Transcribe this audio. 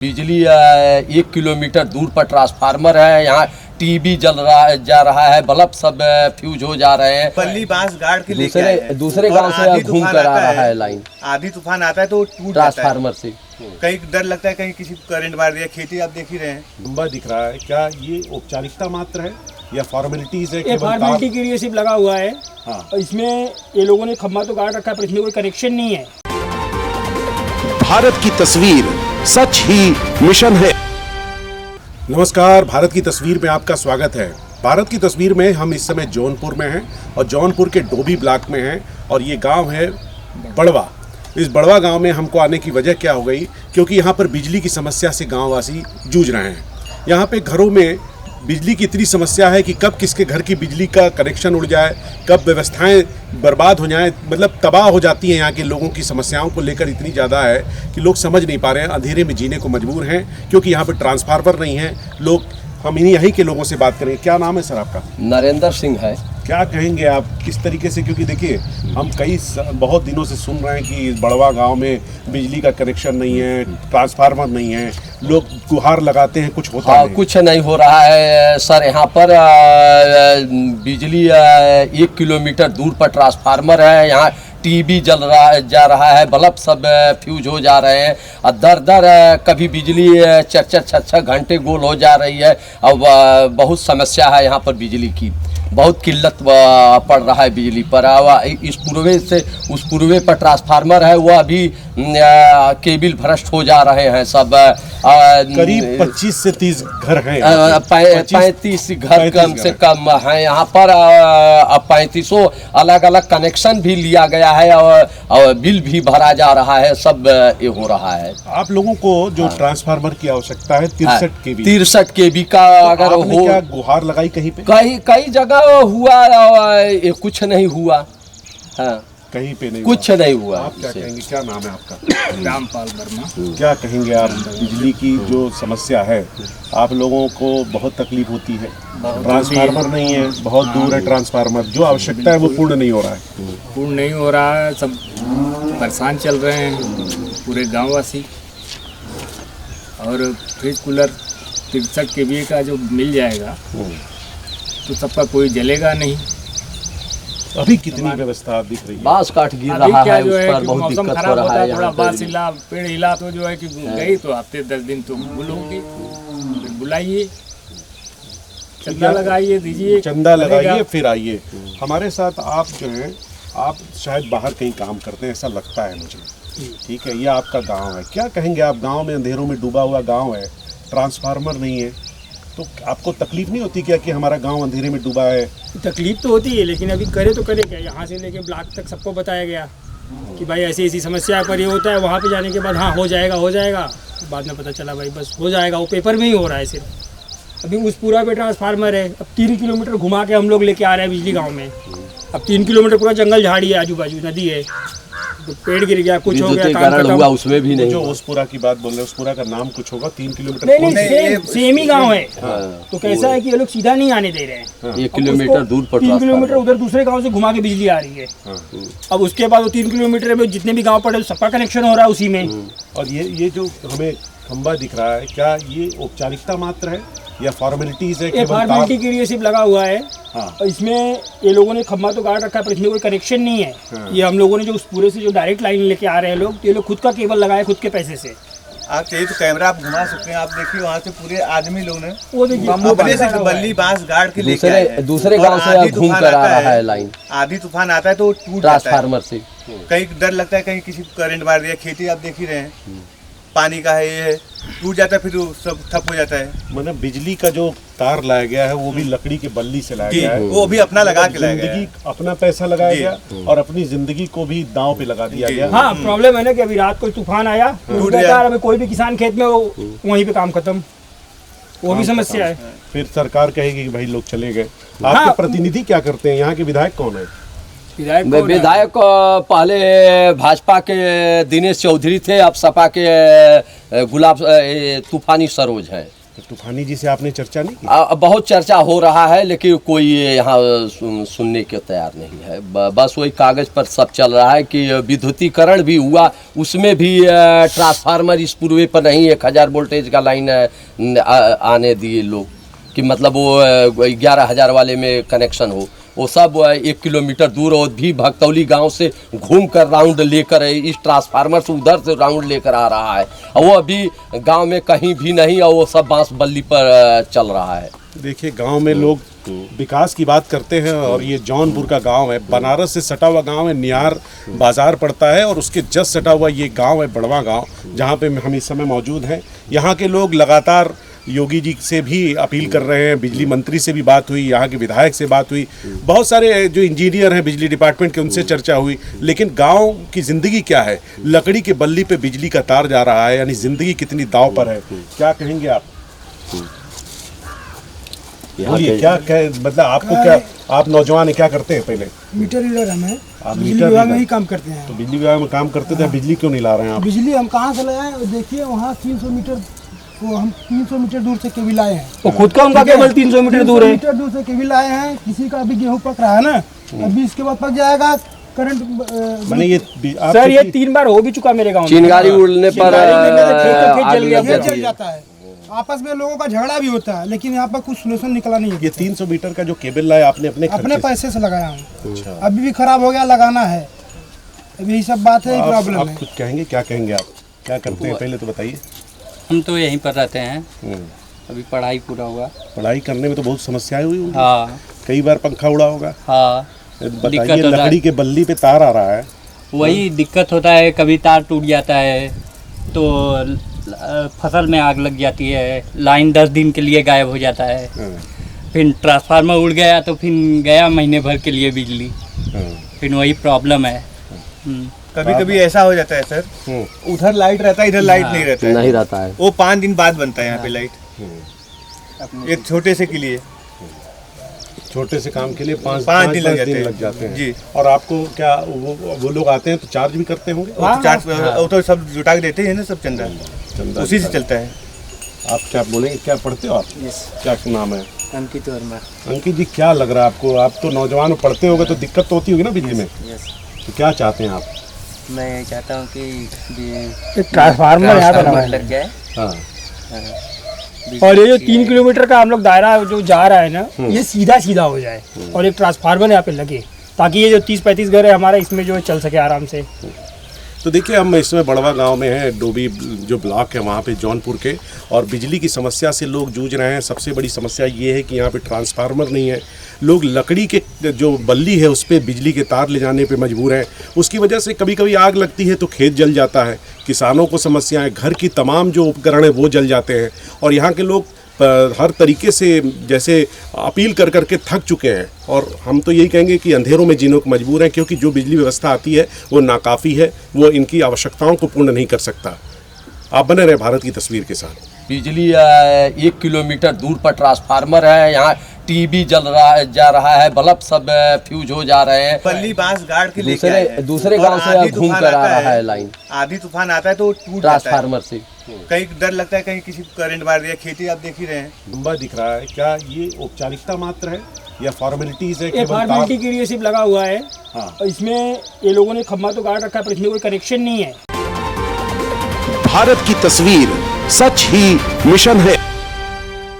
बिजली 1 किलोमीटर दूर पर ट्रांसफार्मर है। यहाँ टीवी जा रहा है, बल्ब सब फ्यूज हो जा रहे हैं। बल्ली बांस गाड़ के लेके आए हैं। दूसरे गांव से घूम कर आ रहा है लाइन। आधी तूफान आता है तो टूट ट्रांसफार्मर से कहीं डर लगता है कहीं किसी को करंट मार दिया। खेती आप देख ही रहे हैं, खंबा दिख रहा है। क्या ये औपचारिकता मात्र है या फॉर्मेलिटीज है? ये फॉर्मेलिटी के लिए सिर्फ लगा हुआ है। हाँ। इसमें ये लोगों ने खंबा तो गाड़ रखा है पर इसमें कोई कनेक्शन नहीं है। भारत की तस्वीर सच ही मिशन है। नमस्कार, भारत की तस्वीर में आपका स्वागत है। भारत की तस्वीर में हम इस समय जौनपुर में हैं और जौनपुर के डोभी ब्लॉक में हैं और ये गांव है बड़वा। इस बड़वा गांव में हमको आने की वजह क्या हो गई, क्योंकि यहाँ पर बिजली की समस्या से गांववासी जूझ रहे हैं। यहाँ पे घरों में बिजली की इतनी समस्या है कि कब किसके घर की बिजली का कनेक्शन उड़ जाए, कब व्यवस्थाएं बर्बाद हो जाएं, मतलब तबाह हो जाती हैं। यहाँ के लोगों की समस्याओं को लेकर इतनी ज़्यादा है कि लोग समझ नहीं पा रहे हैं, अंधेरे में जीने को मजबूर हैं क्योंकि यहाँ पर ट्रांसफार्मर नहीं है। हम यहीं के लोगों से बात करेंगे। क्या नाम है सर आपका? नरेंद्र सिंह है। क्या कहेंगे आप किस तरीके से, क्योंकि देखिए हम बहुत दिनों से सुन रहे हैं कि इस बड़वा गांव में बिजली का कनेक्शन नहीं है, ट्रांसफार्मर नहीं है, लोग गुहार लगाते हैं, कुछ होता नहीं। कुछ नहीं हो रहा है सर। यहाँ पर बिजली 1 किलोमीटर दूर पर ट्रांसफार्मर है। यहाँ टीवी जा रहा है, बल्ब सब फ्यूज हो जा रहे हैं। और दर कभी बिजली 4-6 घंटे गोल हो जा रही है। अब बहुत समस्या है यहाँ पर बिजली की, बहुत किल्लत पड़ रहा है बिजली पर। इस पूर्वे से उस पूर्वे पर ट्रांसफार्मर है, वो अभी केबल भ्रष्ट हो जा रहे हैं सब। करीब 25 से 30 घर हैं। 35 घर कम से कम है यहाँ पर। 3500 अलग अलग कनेक्शन भी लिया गया है और बिल भी भरा जा रहा है। सब ये हो रहा है। आप लोगों को जो ट्रांसफार्मर की आवश्यकता है 63 केवी का, अगर तो हो। क्या गुहार लगाई कहीं पे? कई जगह हुआ, ये कुछ नहीं हुआ। हाँ, कहीं पे नहीं कुछ हुआ। नहीं हुआ। आप क्या कहेंगे? क्या नाम है आपका? रामपाल वर्मा। क्या कहेंगे आप? बिजली की जो समस्या है, आप लोगों को बहुत तकलीफ होती है। ट्रांसफार्मर नहीं है, बहुत दूर है ट्रांसफार्मर। जो आवश्यकता है वो पूर्ण नहीं हो रहा है। पूर्ण नहीं हो रहा है, सब परेशान चल रहे हैं पूरे गांववासी। और फ्रिज कूलर 63 केवी का जो मिल जाएगा तो सबका कोई जलेगा नहीं। अभी कितनी व्यवस्था दिख रही है? बांस काट गिर अभी रहा क्या है, जो उस है पर कि बहुत मौसम दिक्कत हो खराब रहा होता है। है, थोड़ा यहाँ बांस पे हिला, पेड़ हिला तो जो है कि गई तो हफ्ते 10 दिन तो बुलाओगे, फिर बुलाइए, चंदा लगाइए, दीजिए, चंदा लगाइए, फिर आइए। हमारे साथ आप जो हैं, आप शायद बाहर कहीं काम करते हैं, ऐसा लगता है मुझे। ठीक है, ये आपका गांव है। क्या कहेंगे आप? गांव में अंधेरों में डूबा हुआ गांव है, ट्रांसफार्मर नहीं है, तो आपको तकलीफ नहीं होती क्या कि हमारा गांव अंधेरे में डूबा है? तकलीफ तो होती है, लेकिन अभी करे तो करे क्या। यहाँ से लेके ब्लॉक तक सबको बताया गया कि भाई ऐसी ऐसी समस्या पर ये होता है। वहाँ पे जाने के बाद हाँ हो जाएगा। बाद में पता चला भाई बस हो जाएगा, वो पेपर में ही हो रहा है सिर्फ। अभी उस पूरा पे ट्रांसफार्मर है। अब 3 किलोमीटर घुमा के हम लोग लेके आ रहे हैं बिजली गाँव में। अब 3 किलोमीटर पूरा जंगल झाड़ी है, आजू बाजू नदी है, तो पेड़ गिर गया, कुछ हो गया, काम खत्म हुआ उसमें भी नहीं। जो उसपुरा की बात बोल रहे हैं, उसपुरा का नाम कुछ होगा। 3 किलोमीटर नहीं, सेम ही गांव है। तो कैसा है कि ये लोग सीधा नहीं आने दे रहे हैं। 1 किलोमीटर दूर पर 3 किलोमीटर उधर दूसरे गांव से घुमा के बिजली आ रही है। अब उसके बाद वो 3 किलोमीटर में जितने भी गांव पड़े सबका कनेक्शन हो रहा है उसी में। और ये जो हमें खंबा दिख रहा है, क्या ये औपचारिकता मात्र है या फॉर्मेलिटीज है? ये फॉर्मेलिटी के लिए सिर्फ लगा हुआ है। हाँ। इसमें ये लोगों ने खंबा तो गाड़ रखा है पर इसमें कोई कनेक्शन नहीं है। हाँ। ये हम लोगों ने जो उस पूरे से जो डायरेक्ट लाइन लेके आ रहे हैं लोग, तो ये लोग खुद का केबल लगाए खुद के पैसे से। आप चाहिए तो कैमरा आप घुमा सकते हैं। आप देखिए वहाँ से पूरे आदमी लोग ने वो देखिए अपने से बल्ली बांस गाड़ के लेके आए हैं। दूसरे गांव से घूम कर आ रहा है लाइन। आधी तूफान आता है तो टूट ट्रांसफार्मर से कहीं डर लगता है कहीं किसी को करंट मार दिया। खेती आप देख ही रहे हैं, पानी का है, ये है, टूट जाता है, फिर सब ठप हो जाता है। मतलब बिजली का जो तार लाया गया है वो भी लकड़ी के बल्ली से लाया गया है। वो भी अपना लगा के लाया गया है। अपना पैसा लगाया गया और अपनी जिंदगी को भी दांव पे लगा दिया गया। हाँ, प्रॉब्लम है ना कि अभी रात को तूफान आया, अभी कोई भी किसान खेत में हो वहीं पे काम खत्म, वो भी समस्या है। फिर सरकार कहेगी कि भाई लोग चले गए। आपके प्रतिनिधि क्या करते हैं? यहाँ के विधायक कौन है? विधायक पहले भाजपा के दिनेश चौधरी थे, अब सपा के गुलाब तूफानी सरोज है। तूफानी जी से आपने चर्चा नहीं की? बहुत चर्चा हो रहा है लेकिन कोई यहाँ सुनने के तैयार नहीं है। बस वही कागज पर सब चल रहा है कि विद्युतीकरण भी हुआ, उसमें भी ट्रांसफार्मर इस पूर्वे पर नहीं 1000 वोल्टेज का लाइन आने दिए लोग, कि मतलब वो 11,000 वाले में कनेक्शन हो। वो सब 1 किलोमीटर दूर और भी भगतौली गांव से घूम कर राउंड लेकर इस ट्रांसफार्मर से उधर से राउंड लेकर आ रहा है, और वो अभी गांव में कहीं भी नहीं, और वो सब बांस बल्ली पर चल रहा है। देखिए गांव में लोग विकास की बात करते हैं, और ये जौनपुर का गांव है, बनारस से सटा हुआ गांव है, नियार बाजार पड़ता है, और उसके जस्ट सटा हुआ ये गांव है बड़वा गांव, जहां पे हम इस समय मौजूद हैं। यहाँ के लोग लगातार योगी जी से भी अपील कर रहे हैं, बिजली मंत्री से भी बात हुई, यहाँ के विधायक से बात हुई, बहुत सारे जो इंजीनियर हैं बिजली डिपार्टमेंट के उनसे चर्चा हुई, लेकिन गांव की ज़िंदगी क्या है? लकड़ी के बल्ली पे बिजली का तार जा रहा है, यानी ज़िंदगी कितनी दांव पर है। क्या कहेंगे आप? बोलिए, क्या मतलब आपको क्या, आप नौजवान है, क्या करते हैं? पहले मीटर रीडर हमें, आप बिजली मीटर विभाग में रीडर? ही काम करते हैं। तो बिजली विभाग में काम करते थे, बिजली क्यों नहीं ला रहे हैं आप? बिजली हम कहाँ से लाए हैं? देखिए वहाँ 300 मीटर, वो हम 300 मीटर दूर से केबल लाए हैं। तो खुद का उनका केवल 300 मीटर दूर है। 300 मीटर दूर से केबल लाए हैं। किसी का अभी गेहूँ पक रहा है ना, अभी इसके बाद पक जाएगा करंट। मैंने ये सर ये 3 बार हो भी चुका मेरे गाँव में। चिंगारी उड़ने पर जल गया। खेत जल जाता है, आपस में लोगों का झगड़ा भी होता है, लेकिन यहाँ पर कुछ सोल्यूशन निकला नहीं है। ये 300 मीटर का जो केबल लाया आपने अपने अपने खर्चे पैसे से लगाया हूँ। अच्छा। अभी भी खराब हो गया, लगाना है। अभी यही सब बात है, प्रॉब्लम आप है। कुछ कहेंगे? क्या कहेंगे आप? क्या करते हैं पहले तो बताइए। हम तो यहीं पर रहते हैं, अभी पढ़ाई पूरा हुआ। पढ़ाई करने में तो बहुत समस्याएं हुई होंगी। हाँ कई बार पंखा उड़ा होगा। हाँ, बताइए, दिक्कत होता लकड़ी के बल्ली पे तार आ रहा है। वही दिक्कत होता है, कभी तार टूट जाता है तो फसल में आग लग जाती है, लाइन 10 दिन के लिए गायब हो जाता है, फिर ट्रांसफार्मर उड़ गया तो फिर गया महीने भर के लिए बिजली, फिर वही प्रॉब्लम है। कभी कभी ऐसा हो जाता है सर, उधर लाइट रहता है, इधर लाइट नहीं रहता है। नहीं रहता है, वो 5 दिन बाद बनता है यहाँ पे लाइट, एक छोटे से के लिए। छोटे से काम के लिए 5 दिन लग जाते हैं जी। और आपको क्या वो लोग आते हैं तो चार्ज भी करते होंगे? वो तो सब जुटा के देते हैं ना, सब चंदा उसी से चलता है। आप क्या बोलेंगे, क्या पढ़ते हो आप? क्या नाम है? अंकित वर्मा। अंकित जी, क्या लग रहा है आपको? आप तो नौजवान पढ़ते होगे तो दिक्कत तो होती होगी ना बिजली में। तो क्या चाहते हैं आप? मैं ये चाहता हूँ कि ट्रांसफार्मर यहाँ पर लग जाए। हाँ, और ये जो 3 किलोमीटर का हम लोग दायरा जो जा रहा है ना, ये सीधा सीधा हो जाए और एक ट्रांसफार्मर यहाँ पे लगे, ताकि ये जो 30-35 घर है हमारा, इसमें जो चल सके आराम से। तो देखिए हम इसमें बड़वा गांव में हैं, डोभी जो ब्लॉक है वहाँ पे जौनपुर के, और बिजली की समस्या से लोग जूझ रहे हैं। सबसे बड़ी समस्या ये है कि यहाँ पे ट्रांसफार्मर नहीं है, लोग लकड़ी के जो बल्ली है उस पर बिजली के तार ले जाने पे मजबूर हैं। उसकी वजह से कभी कभी आग लगती है तो खेत जल जाता है, किसानों को समस्याएं, घर की तमाम जो उपकरण है वो जल जाते हैं, और यहाँ के लोग हर तरीके से जैसे अपील कर करके थक चुके हैं। और हम तो यही कहेंगे कि अंधेरों में जीने को मजबूर हैं, क्योंकि जो बिजली व्यवस्था आती है वो नाकाफ़ी है, वो इनकी आवश्यकताओं को पूर्ण नहीं कर सकता। आप बने रहे भारत की तस्वीर के साथ। बिजली 1 किलोमीटर दूर पर ट्रांसफार्मर है, यहाँ टीवी जा रहा है, बल्ब सब फ्यूज हो जा रहे हैं। पल्ली बांस गाड़ के लेके आए हैं। दूसरे और गांव से आंधी घूम तूफान कर आ आता रहा है लाइन, आधी तूफान आता है तो वो टूट जाता है। ट्रांसफार्मर से कहीं डर लगता है कहीं किसी को करंट मार दिया। खेती आप देख ही रहे हैं, लंबा दिख रहा है, क्या ये औपचारिकता मात्र है या फॉर्मेलिटीज है? ये केवल फॉर्मेलिटी के लिए सिर्फ लगा हुआ है। हाँ। और इसमें ये लोगों ने खम्भा तो गाड़ रखा है, पर इसमें कोई कनेक्शन नहीं है। भारत की तस्वीर सच ही मिशन है।